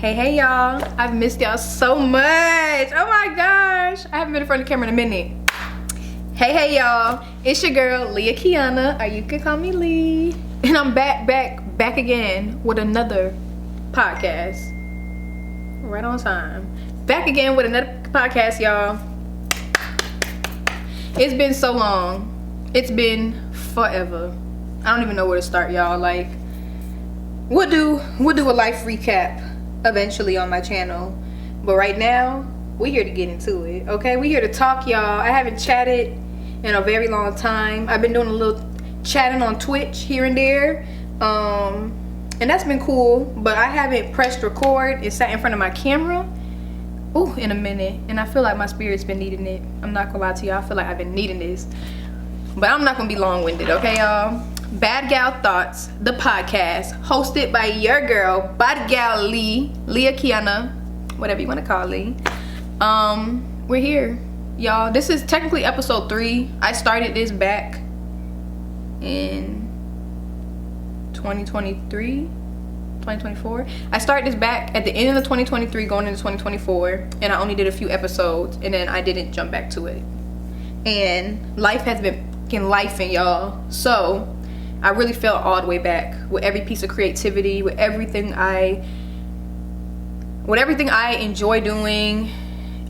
Hey y'all, I've missed y'all so much. Oh my gosh, I haven't been in front of the camera in a minute. Hey y'all, it's your girl Leah Kiana, or you can call me Lee, and I'm back again with another podcast. Right on time. Back again with another podcast, y'all. It's been so long. It's been forever. I don't even know where to start, y'all. Like, we'll do a life recap eventually on my channel, but right now we're here to get into it. Okay, we're here to talk, y'all. I haven't chatted in a very long time. I've been doing a little chatting on Twitch here and there, and that's been cool, but I haven't pressed record and sat in front of my camera in a minute, and I feel like my spirit's been needing it. I'm not gonna lie to y'all, I feel like I've been needing this, but I'm not gonna be long-winded. Okay, y'all. Bad Gyals Thoughts, the podcast, hosted by your girl, Bad Gal Leah Kiana, whatever you want to call Lee. We're here, y'all. This is technically episode 3. I started this back in 2024. I started this back at the end of 2023, going into 2024, and I only did a few episodes, and then I didn't jump back to it. And life has been fucking lifing, y'all. So I really felt all the way back with every piece of creativity, with everything I enjoy doing,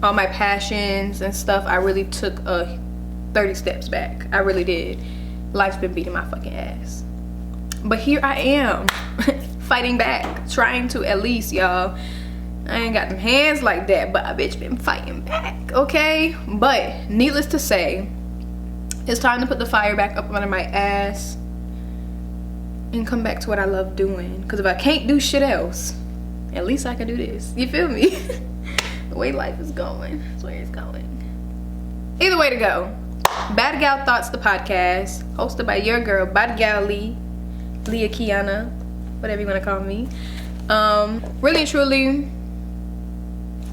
all my passions and stuff. I really took 30 steps back. I really did. Life's been beating my fucking ass, but here I am fighting back, trying to at least, y'all. I ain't got them hands like that, but I bitch been fighting back. Okay, but needless to say, it's time to put the fire back up under my ass and come back to what I love doing. Because if I can't do shit else, at least I can do this. You feel me? The way life is going, that's where it's going. Either way to go. Bad Gyals Thoughts, the podcast, hosted by your girl, Bad Gal Leah Kiana, whatever you want to call me. Really and truly,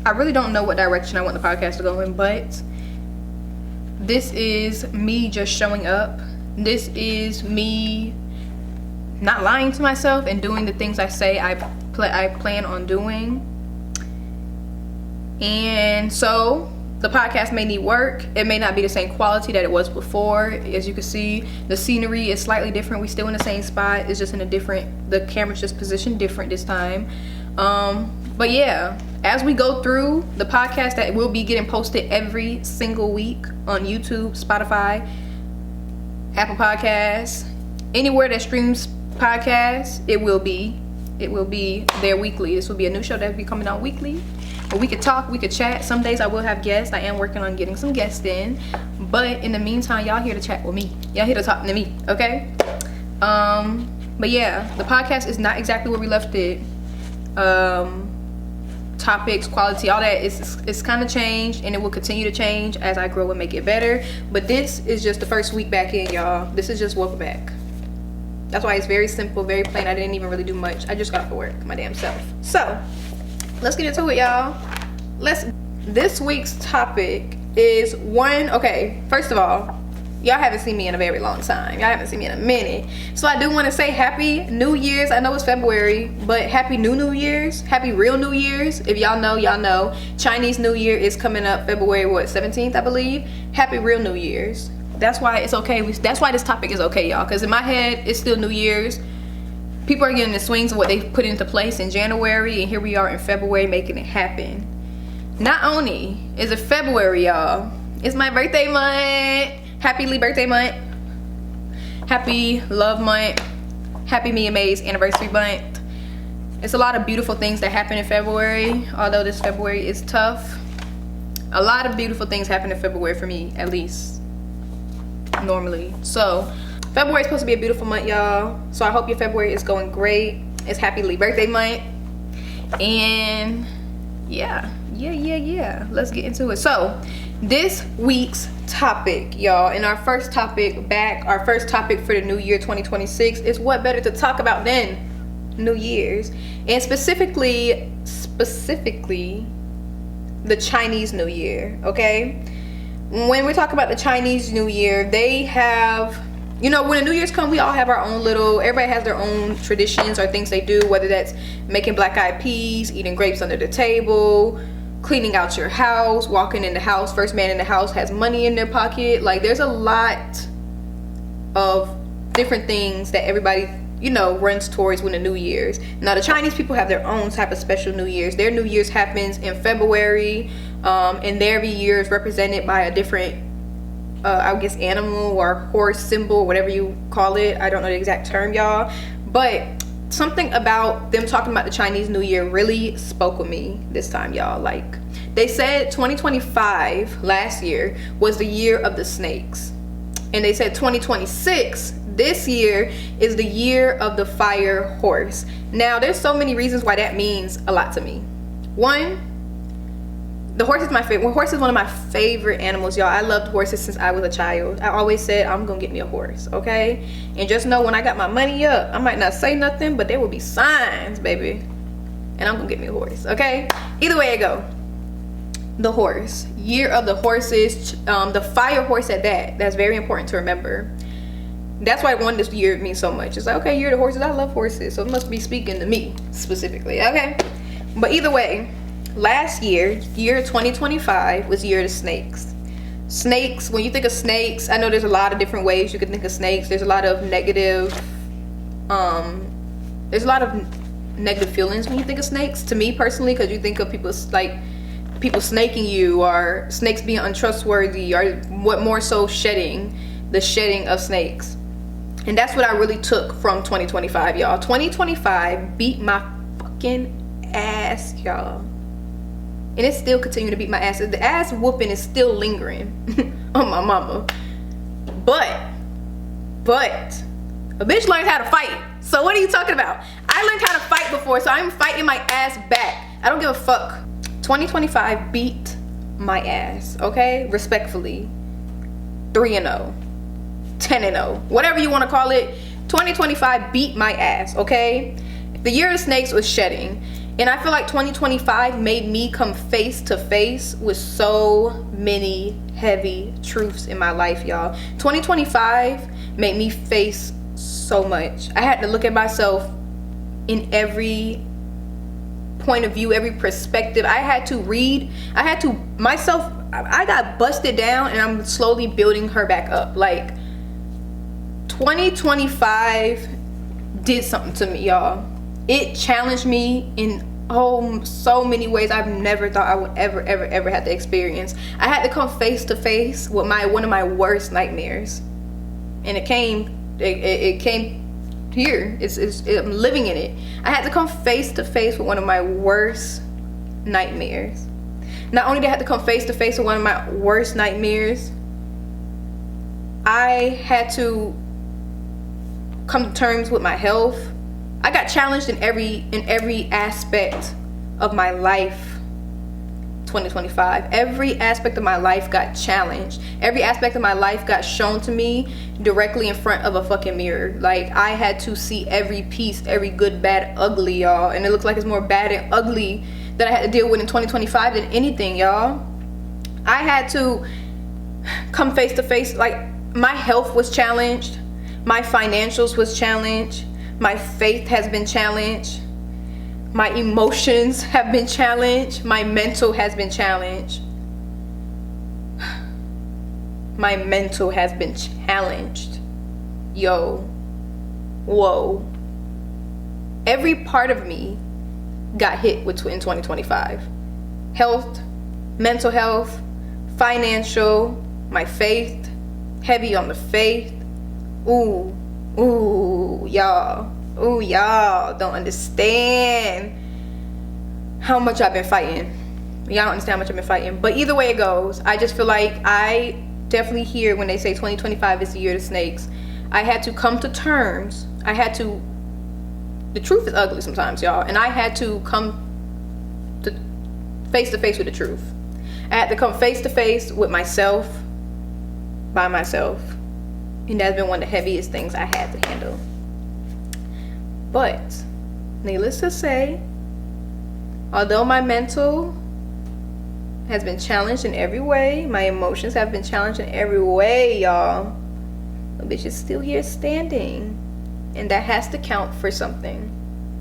I really don't know what direction I want the podcast to go in, but this is me just showing up. This is me not lying to myself and doing the things I say I plan on doing. And so the podcast may need work. It may not be the same quality that it was before. As you can see, the scenery is slightly different. We still in the same spot. It's just in a different, the camera's just positioned different this time. But yeah, as we go through the podcast, that will be getting posted every single week on YouTube, Spotify, Apple Podcasts, anywhere that streams podcasts, it will be there weekly. This will be a new show that will be coming out weekly, where we could talk, we could chat. Some days I will have guests. I am working on getting some guests in, but in the meantime, y'all here to chat with me. Y'all here to talk to me, okay? But yeah, the podcast is not exactly where we left it. Topics, quality, all that is kind of changed, and it will continue to change as I grow and make it better. But this is just the first week back in, y'all. This is just welcome back. That's why it's very simple, very plain. I didn't even really do much. I just got off to work my damn self. So let's get into it, y'all. This week's topic is okay, first of all, y'all haven't seen me in a very long time. Y'all haven't seen me in a minute. So I do want to say Happy New Year's. I know it's February, but Happy New Year's. Happy real New Year's. If y'all know, y'all know. Chinese New Year is coming up February, 17th, I believe. Happy real New Year's. That's why it's okay. That's why this topic is okay, y'all. Because in my head, it's still New Year's. People are getting the swings of what they put into place in January, and here we are in February making it happen. Not only is it February, y'all, it's my birthday month. Happy Lee birthday month. Happy love month. Happy Me and May's anniversary month. It's a lot of beautiful things that happen in February. Although this February is tough, a lot of beautiful things happen in February for me, at least normally. So February is supposed to be a beautiful month, y'all. So I hope your February is going great. It's Happy Lee birthday month. And yeah, let's get into it. So this week's topic, y'all, and our first topic for the new year 2026 is what better to talk about than New Year's, and specifically the Chinese New Year. Okay, when we talk about the Chinese New Year, they have you know, when the New Year's come, we all have our own little, everybody has their own traditions or things they do, whether that's making black-eyed peas, eating grapes under the table, cleaning out your house, walking in the house, first man in the house has money in their pocket. Like, there's a lot of different things that everybody, you know, runs towards when the New Year's. Now, the Chinese people have their own type of special New Year's. Their New Year's happens in February, and every year is represented by a different I guess animal or horse symbol, whatever you call it. I don't know the exact term, y'all, but something about them talking about the Chinese New Year really spoke with me this time, y'all. Like, they said 2025 last year was the year of the snakes, and they said 2026 this year is the year of the fire horse. Now, there's so many reasons why that means a lot to me. One, the horse is my favorite. Horse is one of my favorite animals, y'all. I loved horses since I was a child. I always said, I'm gonna get me a horse, okay? And just know, when I got my money up, I might not say nothing, but there will be signs, baby. And I'm gonna get me a horse, okay? Either way it go. The horse. Year of the horses. The fire horse at that. That's very important to remember. That's why one this year means so much. It's like, okay, year of the horses. I love horses, so it must be speaking to me specifically, okay? But either way, last year, year 2025, was year of the snakes. Snakes, when you think of snakes, I know there's a lot of different ways you can think of snakes. There's a lot of negative, negative feelings when you think of snakes, to me personally, because you think of people snaking you, or snakes being untrustworthy, or what more so, the shedding of snakes. And that's what I really took from 2025, y'all. 2025 beat my fucking ass, y'all. And it still continue to beat my ass. The ass whooping is still lingering on my mama. But a bitch learned how to fight. So what are you talking about? I learned how to fight before, so I'm fighting my ass back. I don't give a fuck. 2025 beat my ass, okay? Respectfully. 3-0. 10-0. Whatever you want to call it. 2025 beat my ass, okay? The year of snakes was shedding. And I feel like 2025 made me come face to face with so many heavy truths in my life, y'all. 2025 made me face so much. I had to look at myself in every point of view, every perspective. I got busted down, and I'm slowly building her back up. Like, 2025 did something to me, y'all. It challenged me in so many ways I've never thought I would ever have to experience. I had to come face to face with one of my worst nightmares, and it came here. I'm living in it. I had to come face to face with one of my worst nightmares. Not only did I have to come face to face with one of my worst nightmares, I had to come to terms with my health. I got challenged in every aspect of my life. 2025, every aspect of my life got challenged. Every aspect of my life got shown to me directly in front of a fucking mirror. Like, I had to see every piece, every good, bad, ugly, y'all. And it looks like it's more bad and ugly that I had to deal with in 2025 than anything, y'all. I had to come face to face. Like, my health was challenged. My financials was challenged. My faith has been challenged. My emotions have been challenged. My mental has been challenged. My mental has been challenged. Yo. Whoa. Every part of me got hit in 2025. Health, mental health, financial, my faith, heavy on the faith. Ooh, y'all. Ooh, y'all don't understand how much I've been fighting. Y'all don't understand how much I've been fighting. But either way it goes, I just feel like I definitely hear when they say 2025 is the year of the snakes. I had to come to terms. The truth is ugly sometimes, y'all. And I had to come to face with the truth. I had to come face to face with myself, by myself. And that's been one of the heaviest things I had to handle. But, needless to say, although my mental has been challenged in every way, my emotions have been challenged in every way, y'all, The bitch is still here standing. And that has to count for something.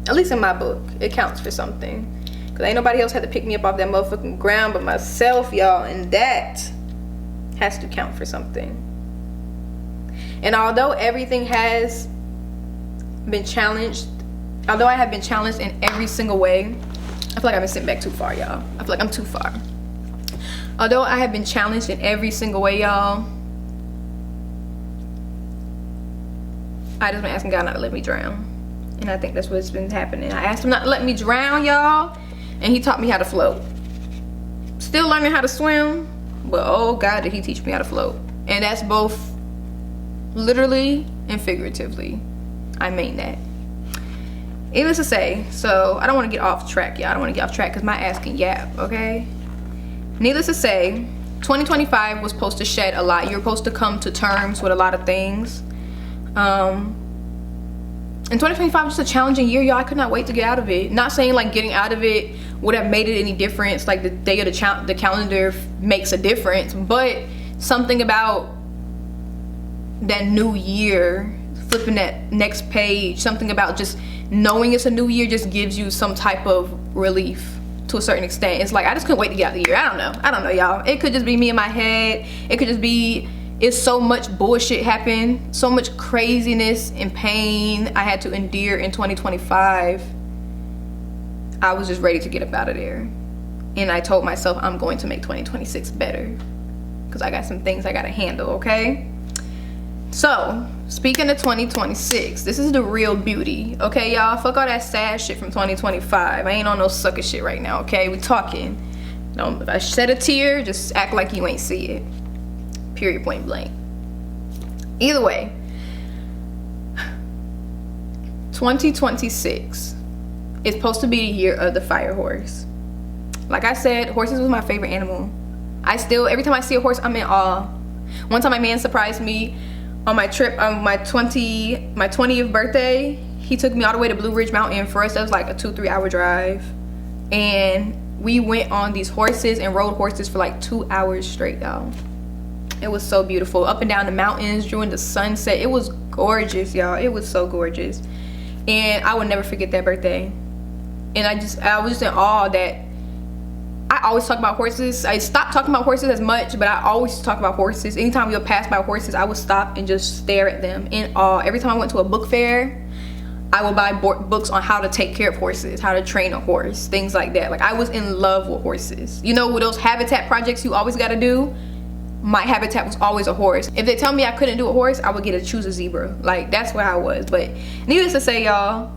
At least in my book, it counts for something. Because ain't nobody else had to pick me up off that motherfucking ground but myself, y'all. And that has to count for something. And although everything has been challenged, although I have been challenged in every single way, I feel like I've been sitting back too far, y'all. I feel like I'm too far. Although I have been challenged in every single way, y'all, I just been asking God not to let me drown. And I think that's what's been happening. I asked him not to let me drown, y'all, and he taught me how to float. Still learning how to swim, but oh God, did he teach me how to float. And that's both literally and figuratively. I mean that. Needless to say, so I don't want to get off track, y'all. I don't want to get off track because my ass can yap, okay? Needless to say, 2025 was supposed to shed a lot. You're supposed to come to terms with a lot of things. And 2025 was just a challenging year, y'all. I could not wait to get out of it. Not saying like getting out of it would have made it any difference, like the day of the calendar makes a difference, but something about that new year, flipping that next page, something about just knowing it's a new year just gives you some type of relief to a certain extent. It's like I just couldn't wait to get out of the year. I don't know, y'all. It could just be me in my head. It could just be, it's so much bullshit happened, so much craziness and pain I had to endure in 2025. I was just ready to get up out of there. And I told myself I'm going to make 2026 better because I got some things I gotta handle, okay? So, speaking of 2026, this is the real beauty, okay, y'all? Fuck all that sad shit from 2025. I ain't on no sucker shit right now, okay? We talking. No, if I shed a tear, just act like you ain't see it. Period, point blank. Either way, 2026 is supposed to be the year of the fire horse. Like I said, horses was my favorite animal. I still, every time I see a horse, I'm in awe. One time my man surprised me on my trip, on my 20th birthday. He took me all the way to Blue Ridge Mountain. For us, that was like a 2-3 hour drive. And we went on these horses and rode horses for like 2 hours straight, y'all. It was so beautiful. Up and down the mountains during the sunset. It was gorgeous, y'all. It was so gorgeous. And I would never forget that birthday. And I was just in awe that I always talk about horses. I stopped talking about horses as much, but I always talk about horses. Anytime we would pass by horses, I would stop and just stare at them in awe. Every time I went to a book fair, I would buy books on how to take care of horses, how to train a horse, things like that. Like I was in love with horses. You know, with those habitat projects you always got to do, my habitat was always a horse. If they tell me I couldn't do a horse, I would get to choose a zebra. Like that's where I was. But needless to say, y'all,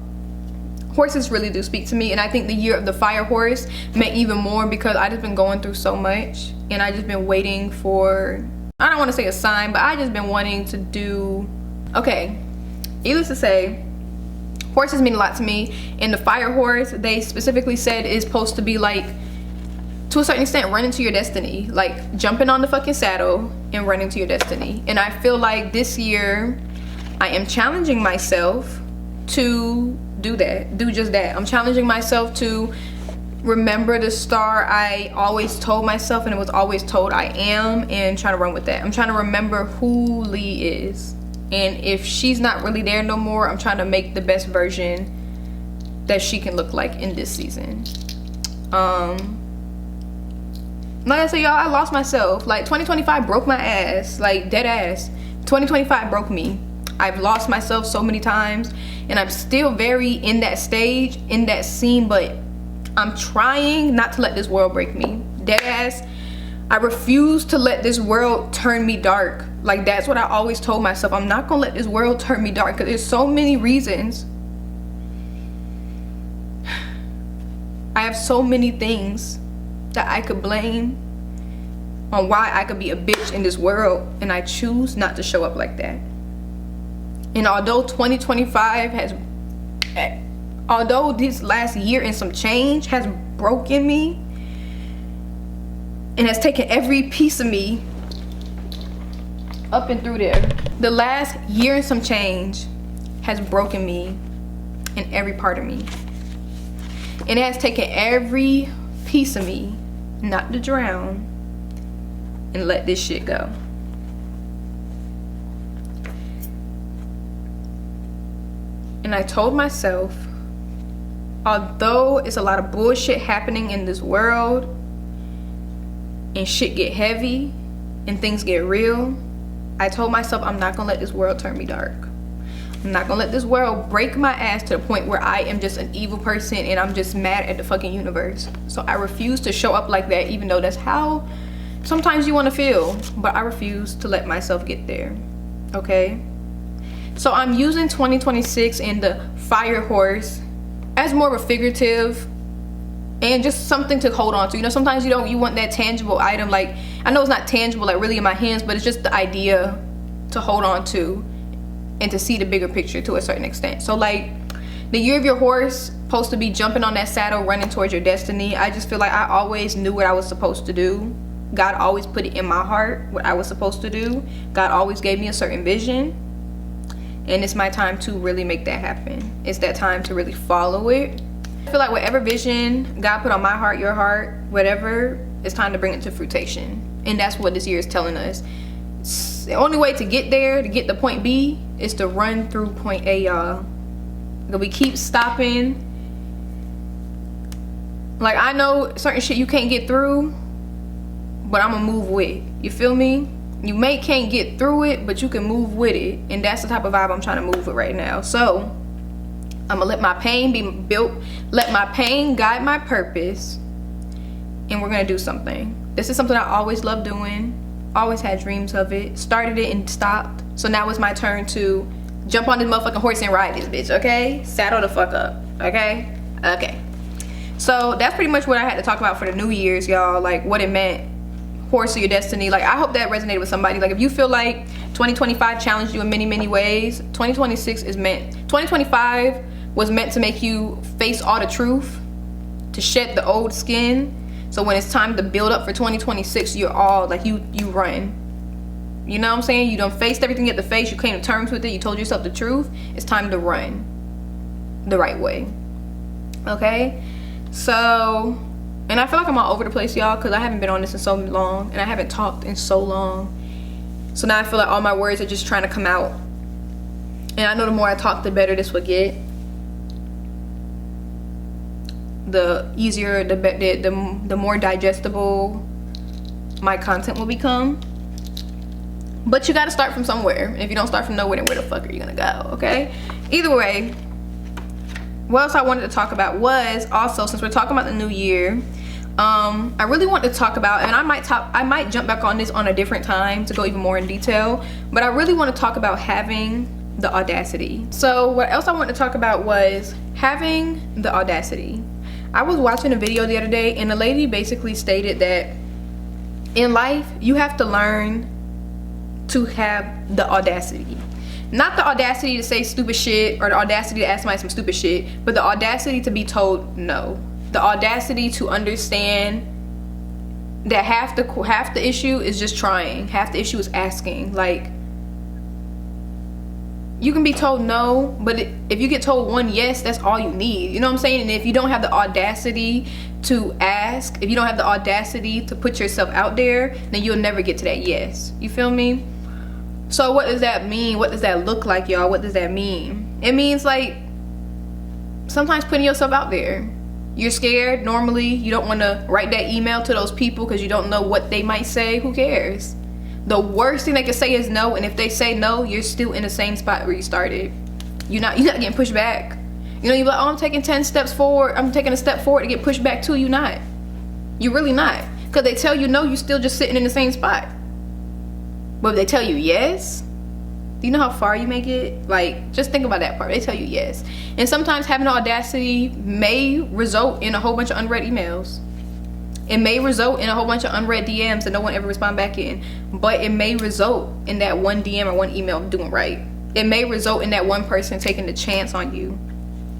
horses really do speak to me. And I think the year of the fire horse meant even more because I just been going through so much. And I just been waiting for, I don't want to say a sign, but I just been wanting to do, okay, needless to say, horses mean a lot to me. And the fire horse, they specifically said, is supposed to be like, to a certain extent, running to your destiny. Like jumping on the fucking saddle and running to your destiny. And I feel like this year I am challenging myself to do that, do just that. I'm challenging myself to remember the star I always told myself and it was always told I am, and try to run with that. I'm trying to remember who Lee is, and if she's not really there no more, I'm trying to make the best version that she can look like in this season. Like I said, y'all, I lost myself. Like 2025 broke my ass, like dead ass. 2025 broke me. I've lost myself so many times, and I'm still very in that stage, in that scene, but I'm trying not to let this world break me. Dead ass. I refuse to let this world turn me dark. Like that's what I always told myself. I'm not gonna let this world turn me dark because there's so many reasons. I have so many things that I could blame on why I could be a bitch in this world, and I choose not to show up like that. And although 2025 has, although this last year and some change has broken me and has taken every piece of me up and through there, the last year and some change has broken me in every part of me. And it has taken every piece of me not to drown and let this shit go. And I told myself, although it's a lot of bullshit happening in this world and shit get heavy and things get real, I told myself I'm not gonna let this world turn me dark. I'm not gonna let this world break my ass to the point where I am just an evil person and I'm just mad at the fucking universe. So I refuse to show up like that, even though that's how sometimes you want to feel, but I refuse to let myself get there. Okay, so I'm using 2026 and the fire horse as more of a figurative and just something to hold on to. You know, sometimes you want that tangible item. Like, I know it's not tangible like really in my hands, but it's just the idea to hold on to and to see the bigger picture to a certain extent. So like the year of your horse, supposed to be jumping on that saddle, running towards your destiny. I just feel like I always knew what I was supposed to do. God always put it in my heart what I was supposed to do. God always gave me a certain vision, and it's my time to really make that happen. It's that time to really follow it. I feel like whatever vision God put on my heart, your heart, whatever, it's time to bring it to fruition. And that's what this year is telling us. The only way to get there, to get to point B, is to run through point A, y'all. We keep stopping. Like, I know certain shit you can't get through, but I'm gonna move with. You feel me? You can't get through it, but you can move with it. And that's the type of vibe I'm trying to move with right now. So I'm gonna let my pain be built, let my pain guide my purpose, and we're gonna do something. This is something I always loved doing, always had dreams of it, started it and stopped. So now it's my turn to jump on this motherfucking horse and ride this bitch, okay? Saddle the fuck up, okay? Okay. So that's pretty much what I had to talk about for the New Year's, y'all. Like, what it meant. Horse of your destiny. Like, I hope that resonated with somebody. Like, if you feel like 2025 challenged you in many ways, 2025 was meant to make you face all the truth, to shed the old skin, so when it's time to build up for 2026, you're all like, you run. You know what I'm saying? You done faced everything you had to face, you came to terms with it, you told yourself the truth. It's time to run the right way. Okay, so, and I feel like I'm all over the place, y'all, because I haven't been on this in so long, and I haven't talked in so long. So now I feel like all my words are just trying to come out. And I know the more I talk, the better this will get. The easier, the more digestible my content will become. But you gotta start from somewhere. If you don't start from nowhere, then where the fuck are you gonna go, okay? Either way, what else I wanted to talk about was also, since we're talking about the new year, I really want to talk about, and I might jump back on this on a different time to go even more in detail, but I really want to talk about having the audacity. So what else I want to talk about was having the audacity. I was watching a video the other day, and the lady basically stated that in life you have to learn to have the audacity. Not the audacity to say stupid shit or the audacity to ask somebody some stupid shit, but the audacity to be told no. The audacity to understand that half the issue is just trying, half the issue is asking. Like, you can be told no, but if you get told one yes, that's all you need. You know what I'm saying? And if you don't have the audacity to ask, if you don't have the audacity to put yourself out there, then you'll never get to that yes. You feel me? So what does that mean? What does that look like, y'all? What does that mean? It means, like, sometimes putting yourself out there. You're scared. Normally, you don't want to write that email to those people because you don't know what they might say. Who cares? The worst thing they can say is no, and if they say no, you're still in the same spot where you started. You're not getting pushed back. You know, you're like, oh, I'm taking 10 steps forward. I'm taking a step forward to get pushed back too. You're not. You're really not. Because they tell you no, you're still just sitting in the same spot. But if they tell you yes, do you know how far you may get? Like, just think about that part. They tell you yes. And sometimes having the audacity may result in a whole bunch of unread emails. It may result in a whole bunch of unread DMs that no one ever respond back in. But it may result in that one DM or one email doing right. It may result in that one person taking the chance on you.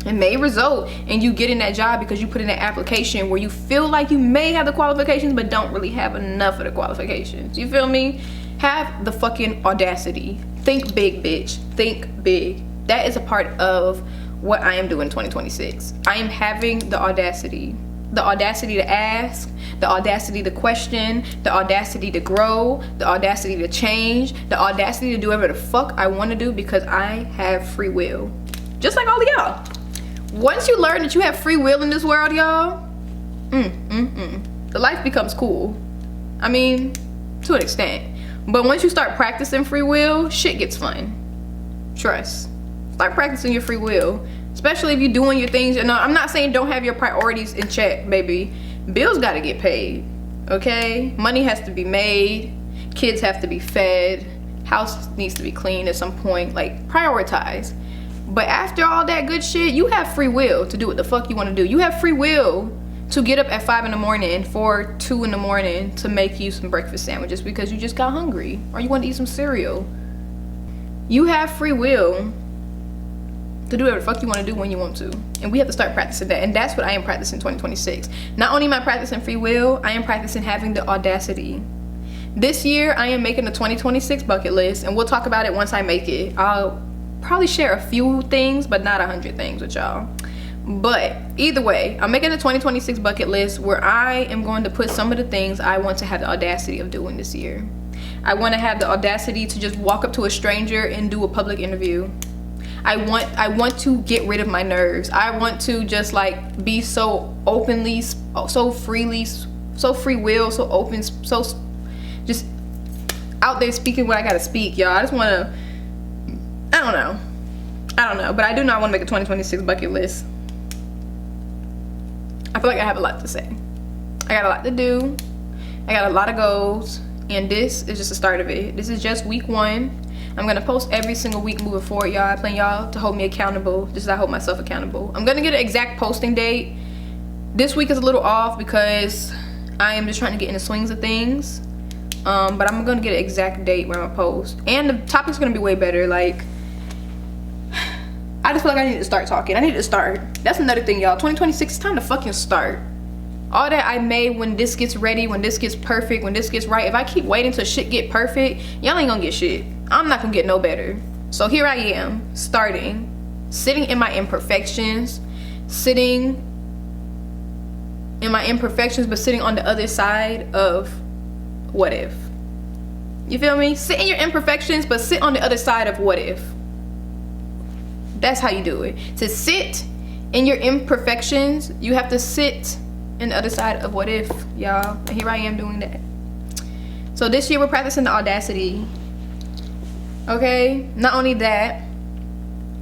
It may result in you getting that job because you put in that application where you feel like you may have the qualifications but don't really have enough of the qualifications. You feel me? Have the fucking audacity. Think big, bitch. Think big. That is a part of what I am doing in 2026. I am having the audacity. The audacity to ask, the audacity to question, the audacity to grow, the audacity to change, the audacity to do whatever the fuck I want to do because I have free will. just like all of y'all. Once you learn that you have free will in this world, y'all, the life becomes cool. I mean, to an extent. But once you start practicing free will, shit gets fun. Trust. Start practicing your free will. Especially if you're doing your things. No, I'm not saying don't have your priorities in check, baby. Bills gotta get paid, okay? Money has to be made. Kids have to be fed. House needs to be cleaned at some point. Like, prioritize. But after all that good shit, you have free will to do what the fuck you want to do. You have free will to get up at 5 in the morning, 2 in the morning to make you some breakfast sandwiches because you just got hungry or you want to eat some cereal. You have free will to do whatever the fuck you want to do when you want to. And we have to start practicing that. And that's what I am practicing in 2026. Not only am I practicing free will, I am practicing having the audacity. This year, I am making the 2026 bucket list, and we'll talk about it once I make it. I'll probably share a few things, but not 100 things with y'all. But either way, I'm making a 2026 bucket list where I am going to put some of the things I want to have the audacity of doing this year. I want to have the audacity to just walk up to a stranger and do a public interview. I want to get rid of my nerves. I want to just like be so openly, so freely, so free will, so open, so just out there speaking what I gotta speak, y'all. I just want to, I don't know, but I do know I want to make a 2026 bucket list. I feel like I have a lot to say. I got a lot to do. I got a lot of goals, and this is just the start of it. This is just week 1. I'm gonna post every single week moving forward, y'all. I plan y'all to hold me accountable, just as I hold myself accountable. I'm gonna get an exact posting date. This week is a little off because I am just trying to get in the swings of things. But I'm gonna get an exact date where I'm gonna post, and the topic's gonna be way better. Like, I just feel like I need to start talking. I need to start. That's another thing, y'all. 2026, it's time to fucking start. All that I made, when this gets ready, when this gets perfect, when this gets right, if I keep waiting till shit get perfect, y'all ain't gonna get shit. I'm not gonna get no better. So here I am, starting, sitting in my imperfections, but sitting on the other side of what if. You feel me? Sit in your imperfections, but sit on the other side of what if. That's how you do it. To sit in your imperfections, you have to sit in the other side of what if, y'all. And here I am doing that. So this year we're practicing the audacity. Okay? Not only that,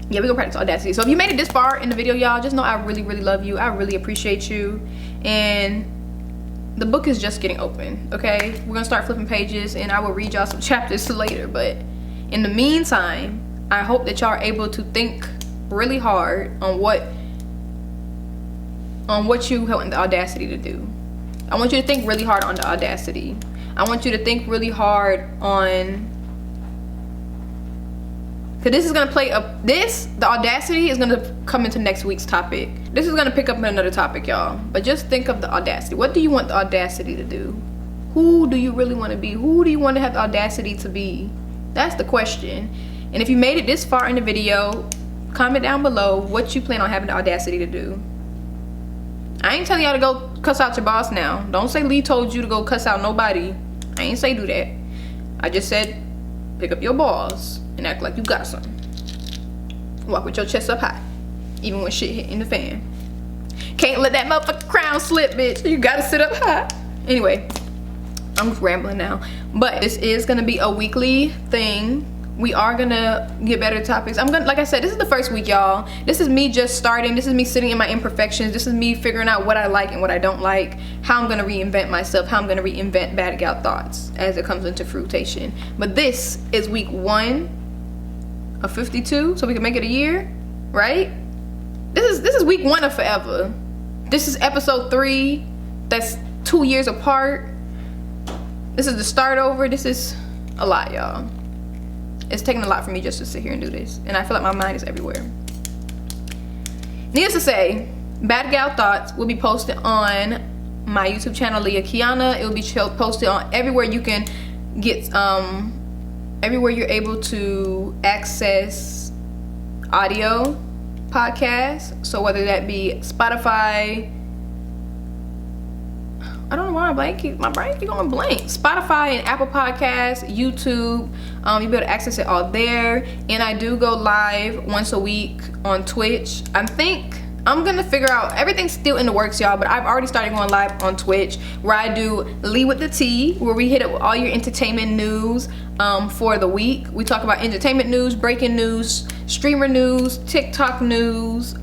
yeah, we're gonna practice audacity. So if you made it this far in the video, y'all, just know I really, really love you. I really appreciate you. And the book is just getting open, okay? We're gonna start flipping pages, and I will read y'all some chapters later. But in the meantime, I hope that y'all are able to think really hard on what you have the audacity to do. I want you to think really hard on the audacity. I want you to think really hard on, because this is gonna play up, the audacity is gonna come into next week's topic. This is gonna pick up another topic, y'all. But just think of the audacity. What do you want the audacity to do? Who do you really want to be? Who do you want to have the audacity to be? That's the question. And if you made it this far in the video, comment down below what you plan on having the audacity to do. I ain't telling y'all to go cuss out your boss now. Don't say Lee told you to go cuss out nobody. I ain't say do that. I just said pick up your balls and act like you got some. Walk with your chest up high, even when shit hit in the fan. Can't let that motherfucking crown slip, bitch. You gotta sit up high. Anyway, I'm rambling now. But this is gonna be a weekly thing. We are gonna get better topics. Like I said, this is the first week, y'all. This is me just starting. This is me sitting in my imperfections. This is me figuring out what I like and what I don't like, how I'm gonna reinvent myself, how I'm gonna reinvent Bad Gyal Thoughts as it comes into fruitation. But this is week 1 of 52, so we can make it a year, right? This is week 1 of forever. This is episode 3. That's 2 years apart. This is the start over. This is a lot, y'all. It's taking a lot for me just to sit here and do this, and I feel like my mind is everywhere. Needless to say, Bad Gyal Thoughts will be posted on my YouTube channel, Leah Kiana. It will be posted on everywhere you can get, everywhere you're able to access audio podcasts. So whether that be Spotify, I don't know why my brain keep going blank. Spotify and Apple Podcasts, YouTube. You'll be able to access it all there. And I do go live once a week on Twitch. I think I'm gonna figure out, everything's still in the works, y'all, but I've already started going live on Twitch, where I do Lead with the Tea, where we hit up with all your entertainment news for the week. We talk about entertainment news, breaking news, streamer news, TikTok news,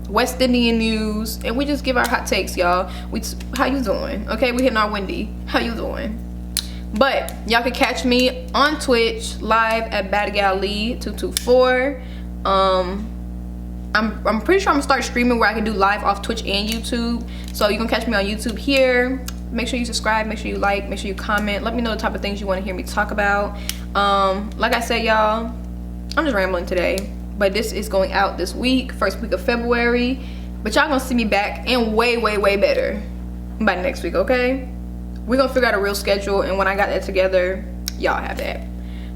West Indian news, and we just give our hot takes, y'all. How you doing? Okay, we hitting our Wendy. How you doing? But y'all can catch me on Twitch live at backkkkk224. I'm pretty sure I'm gonna start streaming where I can do live off Twitch and YouTube. So you can catch me on YouTube here. Make sure you subscribe, make sure you like, make sure you comment. Let me know the type of things you want to hear me talk about. Like I said, y'all, I'm just rambling today, but this is going out this week, first week of February. But y'all gonna see me back and way better by next week, okay? We're gonna figure out a real schedule, and when I got that together, y'all have that.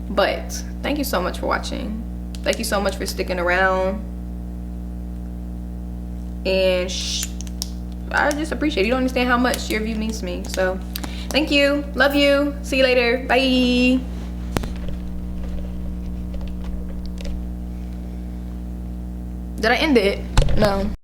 But thank you so much for watching. Thank you so much for sticking around. And I just appreciate it. You don't understand how much your view means to me. So thank you, love you, see you later, bye. Did I end it? No.